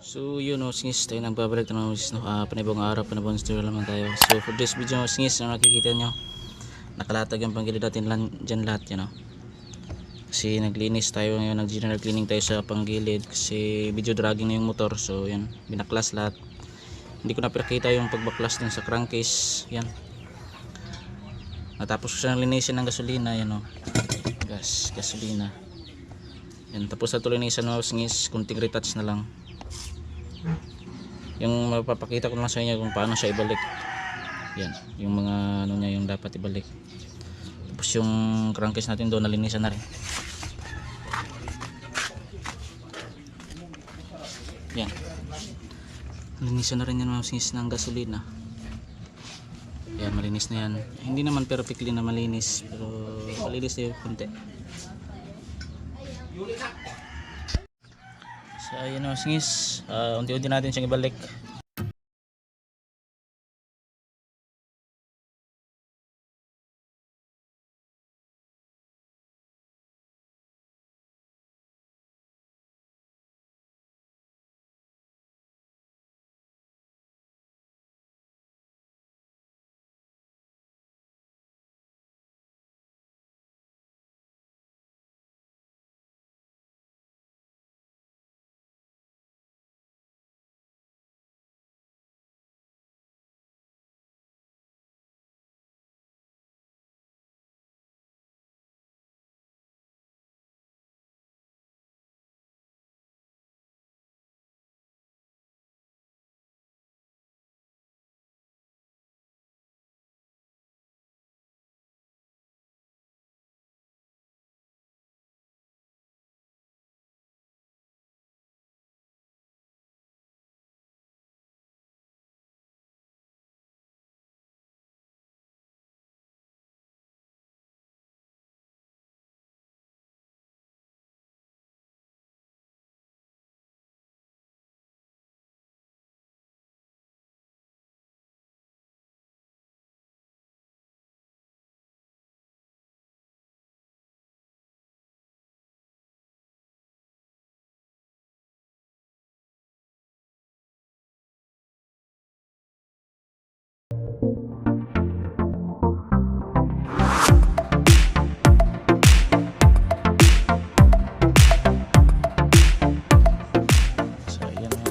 So yun o, singis tayo nagbabalik na ng panibong araw, panibong story naman tayo. So for this video singis na nakikita nyo, nakalatag yung panggilid natin dyan lahat yan o. Kasi naglinis tayo ngayon, nag-general cleaning tayo sa panggilid kasi video dragging na yung motor. So yan, binaklas lahat. Hindi ko na pinakita yung pagbaklas din sa crankcase. Yan, natapos ko siya linisin ng gasolina. Yan o, gasolina yan. Tapos na ito linisan o singis, kunting retouch na lang. Yung mapapakita ko lang sa inyo kung paano siya ibalik. Yan, yung mga ano niya yung dapat ibalik. Tapos yung crankcase natin doon nalinisan na rin. Yan, nalinisan na rin yan mga singis ng gasolina. Yan, malinis na yan. Hindi naman perfectly na malinis, pero malinis na yung konti. So ayun o singis, unti-unti natin siyang ibalik.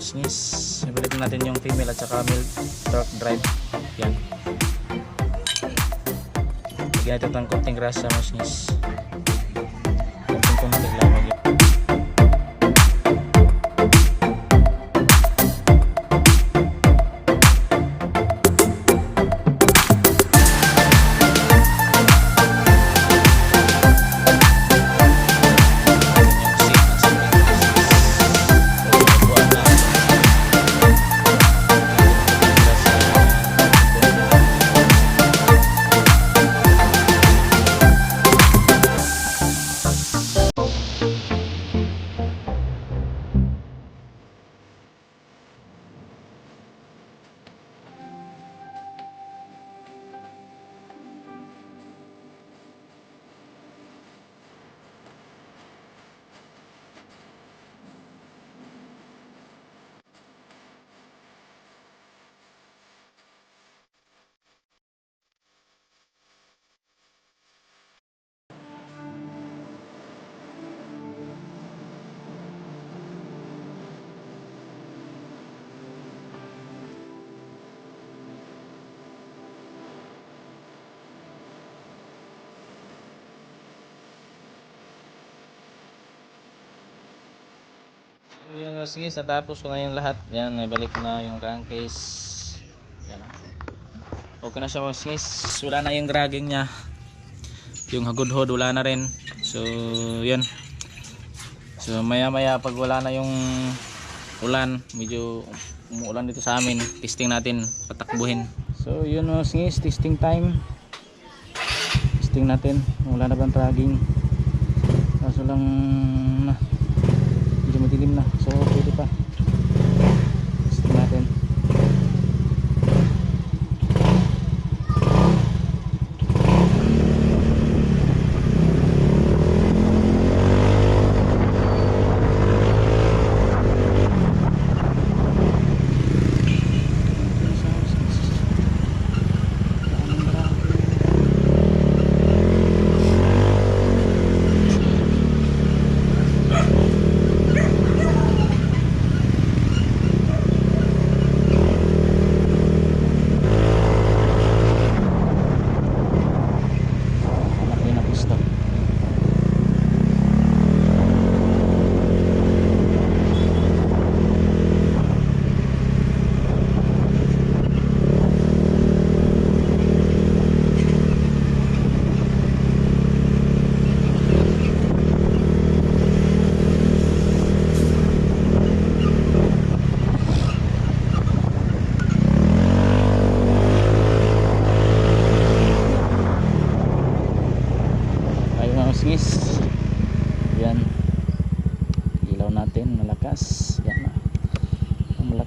Singis, ibalik natin yung female at saka male torque drive. Yan, lagyan natin ng konting grasa mga singis, konting lamag yan. Yung sige, natapos ko na yung lahat. Yan, naibalik na yung crankcase. Yan. Okay na siya mga guys. Wala na yung dragging niya. Yung hagod-hod wala na rin. So, yan. So, maya-maya pag wala na yung ulan, medyo umuulan dito sa amin, testing natin, patakbuhin. So, yun mga guys, testing time. Testing natin. Wala na bang dragging. Kaso lang medyo madilim na, so pwede pa. Testing natin.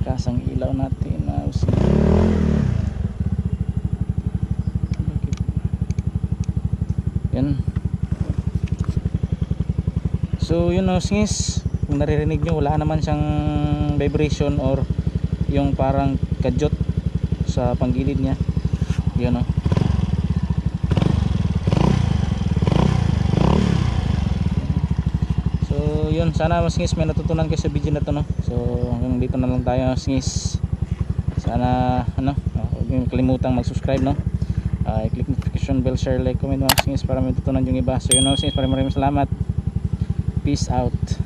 kasang ilaw natin na yan. So yun o singis, kung naririnig nyo wala naman siyang vibration or yung parang kadyot sa panggilid niya. Yun o. So yun, sana singis may natutunan kayo sa video na to, no? So hanggang dito na lang tayo singis. Sana huwag nyo kalimutang mag subscribe, no? I-click notification bell, share, like, comment mga singis para may tutunan yung iba. So yun o singis, maraming salamat. Peace out.